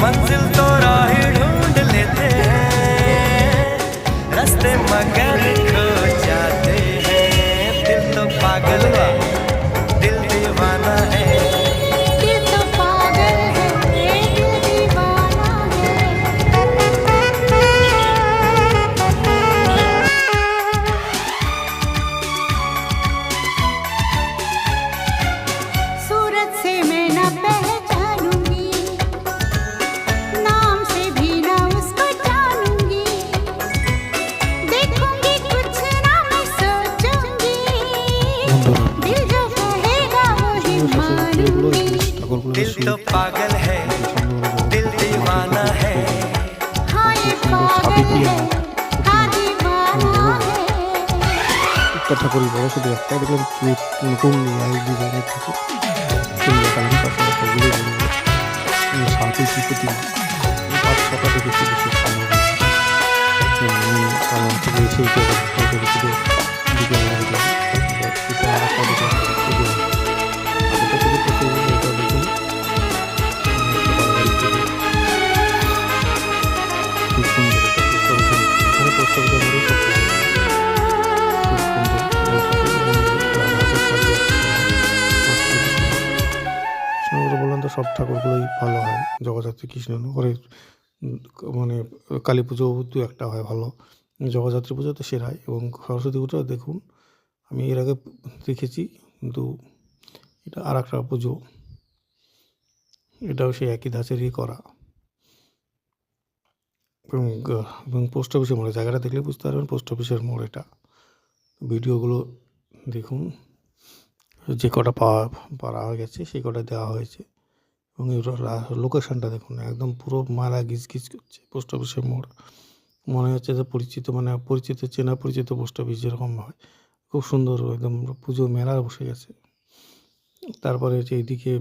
मंजिल तो राह ढूंढ लेते हैं, रास्ते मगर खो जाते हैं। दिल तो पागल है, दिल दीवाना है। दिल तो पागल है, दिल दीवाना है। सूरत से मैं न पहचानूंगी, नाम से भी न उसको जानूंगी। देखूंगी कुछ ना मैं सोचूंगी, दिल जो कहेगा वही मानूंगी। दिल तो पागल है, दिल दीवाना है। हाँ ये पागल है, हाँ दीवाना है। কথা করি বড় শুধু একটাই দেখলাম নতুন লাইভ ডিজাইনের থেকে সুন্দর কালার পাশে সবগুলো বলবো সাথে টিকিটিং 5-6টা দেখেছি বেশি ভালো কারণ থেকে সেই দিকে এটা আরেকটা দিকে এটা থেকে প্রচুর এটা দেখুন খুব সুন্দর এখানে পোস্টার মধ্যে সব বললাম তো সব ঠাকুরগুলোই ভালো হয়। জগদ্ধাত্রী কৃষ্ণনগরে মানে কালী পুজো দু একটা হয় ভালো, জগদ্ধাত্রী পুজো তো সেরাই। এবং সরস্বতী পুজো দেখুন আমি এর আগে দেখেছি, কিন্তু এটা আর একটা পুজো, এটাও সেই একই ধাঁচেরই করা। এবং পোস্ট অফিসের মোড়ে জায়গাটা দেখলে বুঝতে পারবেন পোস্ট অফিসের মোড়। এটা ভিডিওগুলো দেখুন, যে কটা পাওয়া গেছে সেই কটা দেওয়া হয়েছে। এবং লোকেশনটা দেখুন একদম পুরো মালা গিজ গিজ করছে। পোস্ট অফিসের মোড় মনে হচ্ছে যে পরিচিত, মানে পরিচিত চেনা পরিচিত পোস্ট অফিস যেরকম হয়, খুব সুন্দর একদম পুজো মেলা বসে গেছে। তারপরে হচ্ছে এইদিকে